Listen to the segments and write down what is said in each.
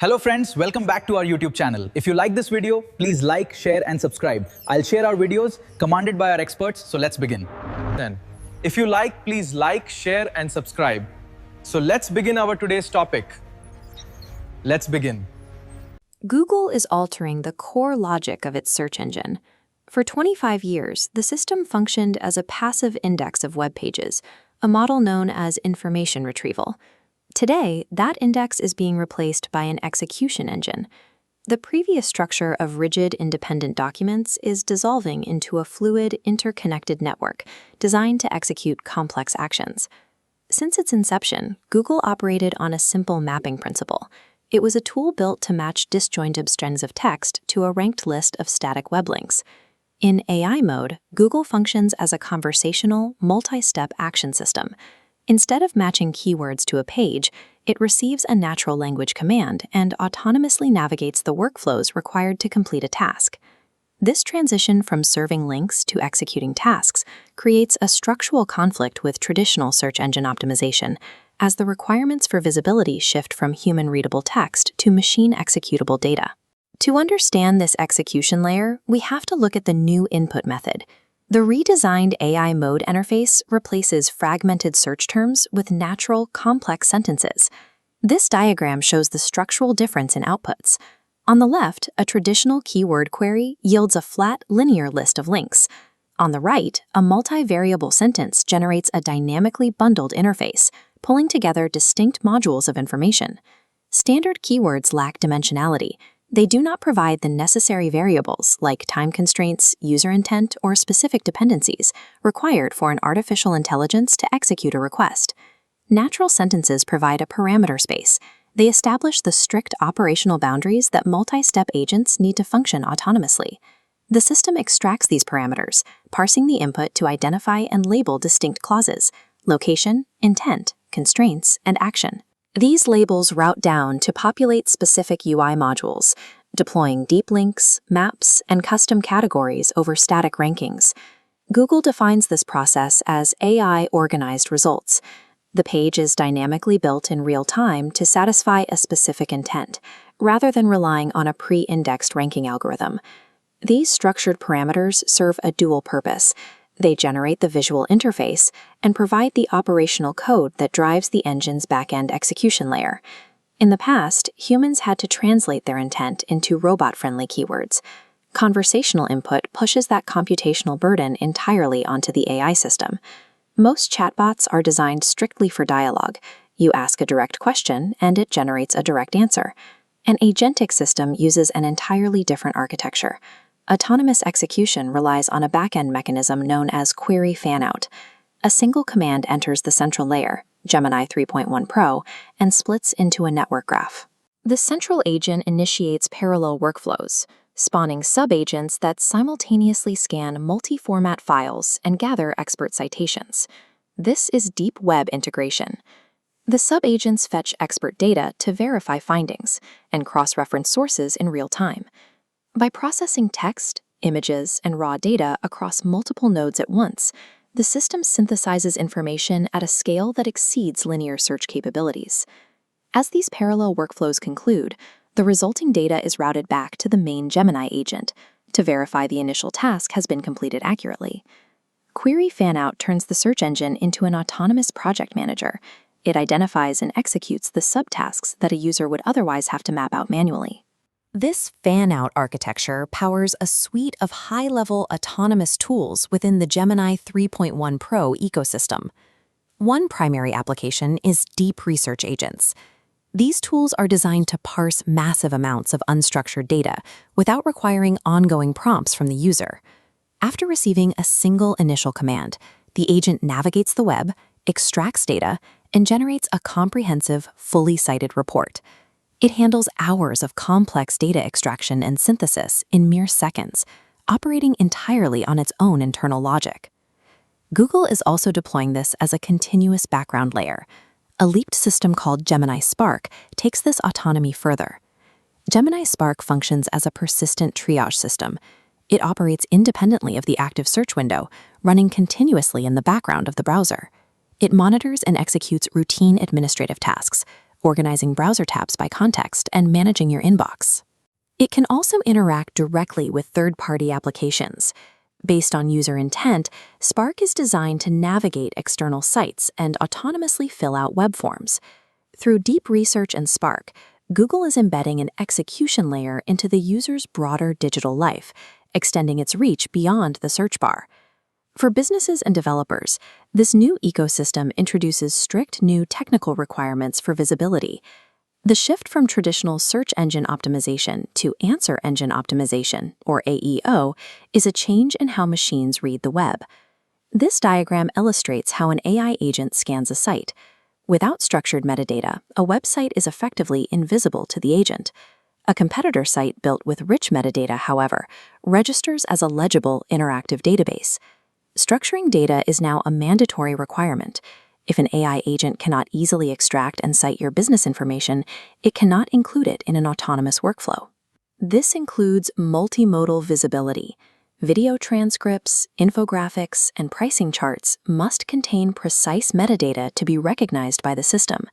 Hello friends, welcome back to our YouTube channel. If you like this video, please like, share and subscribe. I'll share our videos commanded by our experts, so let's begin. If you like, please like, share and subscribe. So let's begin our today's topic. Let's begin. Google is altering the core logic of its search engine. For 25 years, the system functioned as a passive index of web pages, a model known as information retrieval. Today, that index is being replaced by an execution engine. The previous structure of rigid, independent documents is dissolving into a fluid, interconnected network designed to execute complex actions. Since its inception, Google operated on a simple mapping principle. It was a tool built to match disjointed strings of text to a ranked list of static web links. In AI mode, Google functions as a conversational, multi-step action system. Instead of matching keywords to a page, it receives a natural language command and autonomously navigates the workflows required to complete a task. This transition from serving links to executing tasks creates a structural conflict with traditional search engine optimization, as the requirements for visibility shift from human-readable text to machine-executable data. To understand this execution layer, we have to look at the new input method. The redesigned AI mode interface replaces fragmented search terms with natural, complex sentences. This diagram shows the structural difference in outputs. On the left, a traditional keyword query yields a flat, linear list of links. On the right, a multivariable sentence generates a dynamically bundled interface, pulling together distinct modules of information. Standard keywords lack dimensionality. They do not provide the necessary variables like time constraints, user intent, or specific dependencies required for an artificial intelligence to execute a request. Natural sentences provide a parameter space. They establish the strict operational boundaries that multi-step agents need to function autonomously. The system extracts these parameters, parsing the input to identify and label distinct clauses: location, intent, constraints, and action. These labels route down to populate specific UI modules, deploying deep links, maps, and custom categories over static rankings. Google defines this process as AI-organized results. The page is dynamically built in real time to satisfy a specific intent, rather than relying on a pre-indexed ranking algorithm. These structured parameters serve a dual purpose. They generate the visual interface and provide the operational code that drives the engine's back-end execution layer. In the past, humans had to translate their intent into robot-friendly keywords. Conversational input pushes that computational burden entirely onto the AI system. Most chatbots are designed strictly for dialogue. You ask a direct question, and it generates a direct answer. An agentic system uses an entirely different architecture. Autonomous execution relies on a back-end mechanism known as query fanout. A single command enters the central layer, Gemini 3.1 Pro, and splits into a network graph. The central agent initiates parallel workflows, spawning sub-agents that simultaneously scan multi-format files and gather expert citations. This is deep web integration. The sub-agents fetch expert data to verify findings and cross-reference sources in real time. By processing text, images, and raw data across multiple nodes at once, the system synthesizes information at a scale that exceeds linear search capabilities. As these parallel workflows conclude, the resulting data is routed back to the main Gemini agent to verify the initial task has been completed accurately. Query fanout turns the search engine into an autonomous project manager. It identifies and executes the subtasks that a user would otherwise have to map out manually. This fan-out architecture powers a suite of high-level autonomous tools within the Gemini 3.1 Pro ecosystem. One primary application is deep research agents. These tools are designed to parse massive amounts of unstructured data without requiring ongoing prompts from the user. After receiving a single initial command, the agent navigates the web, extracts data, and generates a comprehensive, fully cited report. It handles hours of complex data extraction and synthesis in mere seconds, operating entirely on its own internal logic. Google is also deploying this as a continuous background layer. A leaked system called Gemini Spark takes this autonomy further. Gemini Spark functions as a persistent triage system. It operates independently of the active search window, running continuously in the background of the browser. It monitors and executes routine administrative tasks, organizing browser tabs by context, and managing your inbox. It can also interact directly with third-party applications. Based on user intent, Spark is designed to navigate external sites and autonomously fill out web forms. Through deep research in Spark, Google is embedding an execution layer into the user's broader digital life, extending its reach beyond the search bar. For businesses and developers, this new ecosystem introduces strict new technical requirements for visibility. The shift from traditional search engine optimization to answer engine optimization, or AEO, is a change in how machines read the web. This diagram illustrates how an AI agent scans a site. Without structured metadata, a website is effectively invisible to the agent. A competitor site built with rich metadata, however, registers as a legible interactive database. Structuring data is now a mandatory requirement. If an AI agent cannot easily extract and cite your business information, it cannot include it in an autonomous workflow. This includes multimodal visibility. Video transcripts, infographics, and pricing charts must contain precise metadata to be recognized by the system.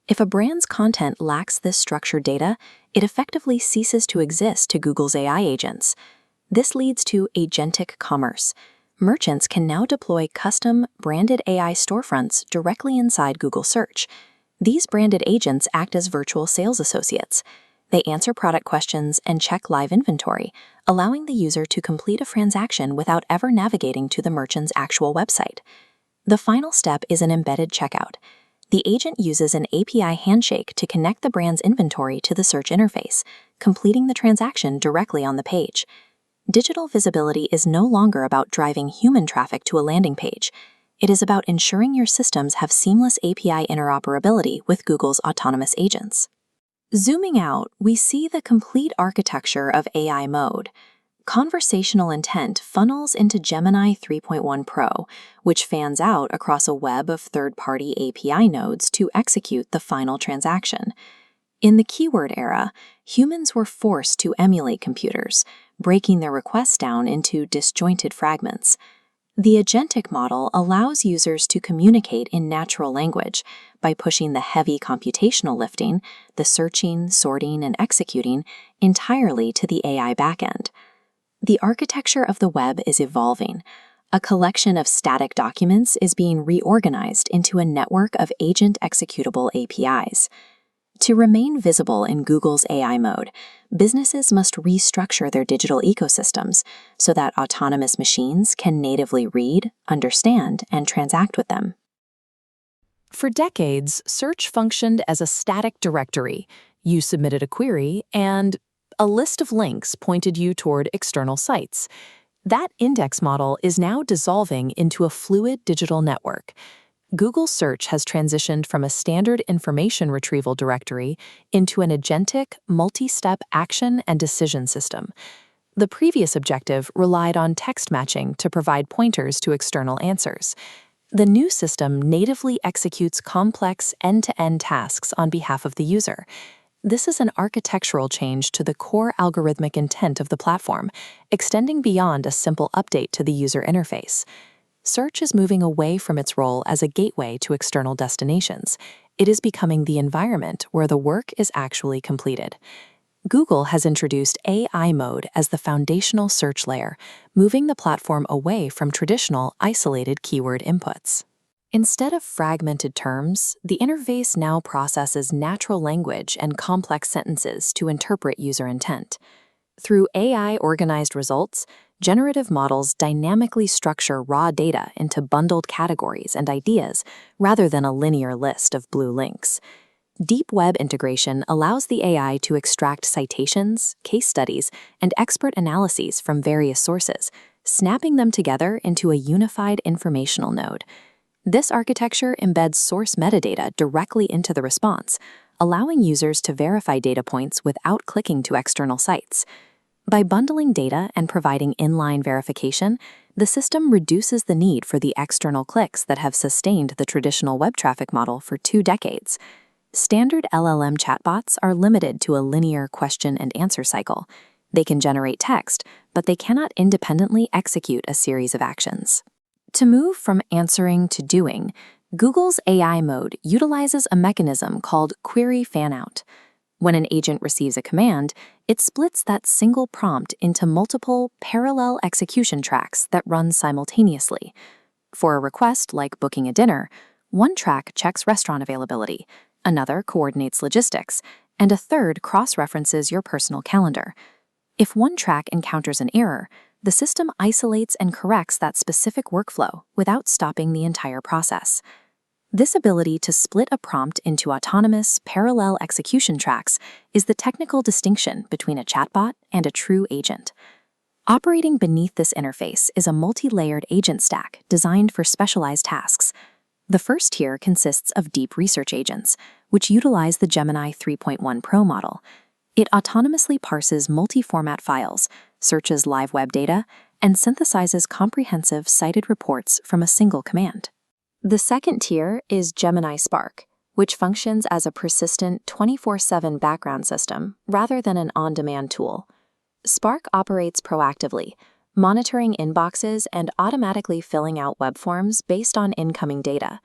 If a brand's content lacks this structured data, it effectively ceases to exist to Google's AI agents. This leads to agentic commerce. Merchants can now deploy custom, branded AI storefronts directly inside Google Search. These branded agents act as virtual sales associates. They answer product questions and check live inventory, allowing the user to complete a transaction without ever navigating to the merchant's actual website. The final step is an embedded checkout. The agent uses an API handshake to connect the brand's inventory to the search interface, completing the transaction directly on the page. Digital visibility is no longer about driving human traffic to a landing page. It is about ensuring your systems have seamless API interoperability with Google's autonomous agents. Zooming out, we see the complete architecture of AI mode. Conversational intent funnels into Gemini 3.1 Pro, which fans out across a web of third-party API nodes to execute the final transaction. In the keyword era, humans were forced to emulate computers, breaking their requests down into disjointed fragments. The agentic model allows users to communicate in natural language by pushing the heavy computational lifting, the searching, sorting, and executing, entirely to the AI backend. The architecture of the web is evolving. A collection of static documents is being reorganized into a network of agent-executable APIs. To remain visible in Google's AI mode, businesses must restructure their digital ecosystems so that autonomous machines can natively read, understand, and transact with them. For decades, search functioned as a static directory. You submitted a query, and a list of links pointed you toward external sites. That index model is now dissolving into a fluid digital network. Google Search has transitioned from a standard information retrieval directory into an agentic, multi-step action and decision system. The previous objective relied on text matching to provide pointers to external answers. The new system natively executes complex end-to-end tasks on behalf of the user. This is an architectural change to the core algorithmic intent of the platform, extending beyond a simple update to the user interface. Search is moving away from its role as a gateway to external destinations. It is becoming the environment where the work is actually completed. Google has introduced AI mode as the foundational search layer, moving the platform away from traditional, isolated keyword inputs. Instead of fragmented terms, the interface now processes natural language and complex sentences to interpret user intent. Through AI-organized results, generative models dynamically structure raw data into bundled categories and ideas rather than a linear list of blue links. Deep web integration allows the AI to extract citations, case studies, and expert analyses from various sources, snapping them together into a unified informational node. This architecture embeds source metadata directly into the response, allowing users to verify data points without clicking to external sites. By bundling data and providing inline verification, the system reduces the need for the external clicks that have sustained the traditional web traffic model for 2 decades. Standard LLM chatbots are limited to a linear question and answer cycle. They can generate text, but they cannot independently execute a series of actions. To move from answering to doing, Google's AI mode utilizes a mechanism called query fanout. When an agent receives a command, it splits that single prompt into multiple parallel execution tracks that run simultaneously. For a request like booking a dinner, one track checks restaurant availability, another coordinates logistics, and a third cross-references your personal calendar. If one track encounters an error, the system isolates and corrects that specific workflow without stopping the entire process. This ability to split a prompt into autonomous, parallel execution tracks is the technical distinction between a chatbot and a true agent. Operating beneath this interface is a multi-layered agent stack designed for specialized tasks. The first tier consists of deep research agents, which utilize the Gemini 3.1 Pro model. It autonomously parses multi-format files, searches live web data, and synthesizes comprehensive cited reports from a single command. The second tier is Gemini Spark, which functions as a persistent 24/7 background system rather than an on-demand tool. Spark operates proactively, monitoring inboxes and automatically filling out web forms based on incoming data.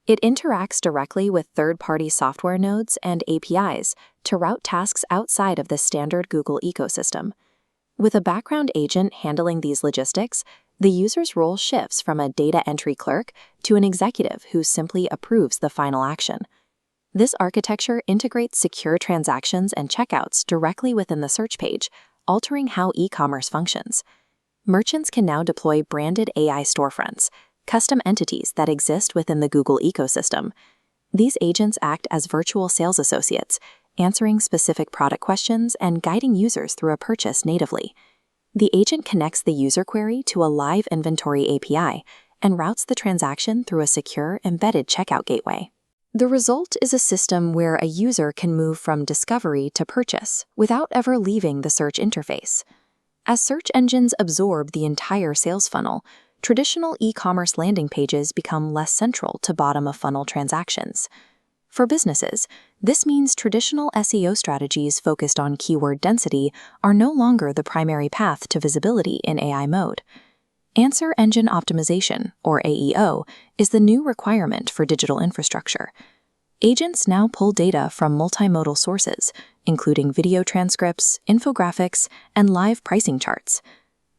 It interacts directly with third-party software nodes and APIs to route tasks outside of the standard Google ecosystem. With a background agent handling these logistics, the user's role shifts from a data entry clerk to an executive who simply approves the final action. This architecture integrates secure transactions and checkouts directly within the search page, altering how e-commerce functions. Merchants can now deploy branded AI storefronts, custom entities that exist within the Google ecosystem. These agents act as virtual sales associates, answering specific product questions and guiding users through a purchase natively. The agent connects the user query to a live inventory API and routes the transaction through a secure embedded checkout gateway. The result is a system where a user can move from discovery to purchase without ever leaving the search interface. As search engines absorb the entire sales funnel, traditional e-commerce landing pages become less central to bottom-of-funnel transactions. For businesses, this means traditional SEO strategies focused on keyword density are no longer the primary path to visibility in AI mode. Answer Engine Optimization, or AEO, is the new requirement for digital infrastructure. Agents now pull data from multimodal sources, including video transcripts, infographics, and live pricing charts.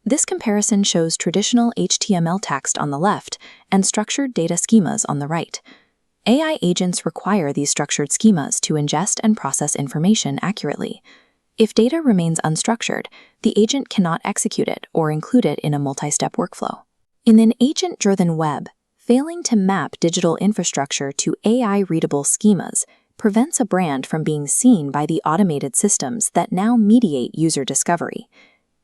This comparison shows traditional HTML text on the left and structured data schemas on the right. AI agents require these structured schemas to ingest and process information accurately. If data remains unstructured, the agent cannot execute it or include it in a multi-step workflow. In an agent-driven web, failing to map digital infrastructure to AI-readable schemas prevents a brand from being seen by the automated systems that now mediate user discovery.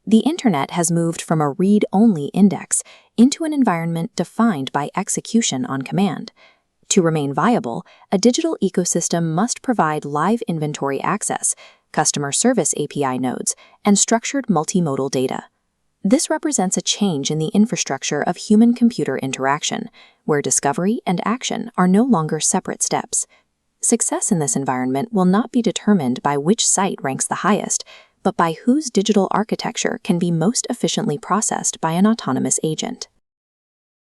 The internet has moved from a read-only index into an environment defined by execution on command. To remain viable, a digital ecosystem must provide live inventory access, customer service API nodes, and structured multimodal data. This represents a change in the infrastructure of human-computer interaction, where discovery and action are no longer separate steps. Success in this environment will not be determined by which site ranks the highest, but by whose digital architecture can be most efficiently processed by an autonomous agent.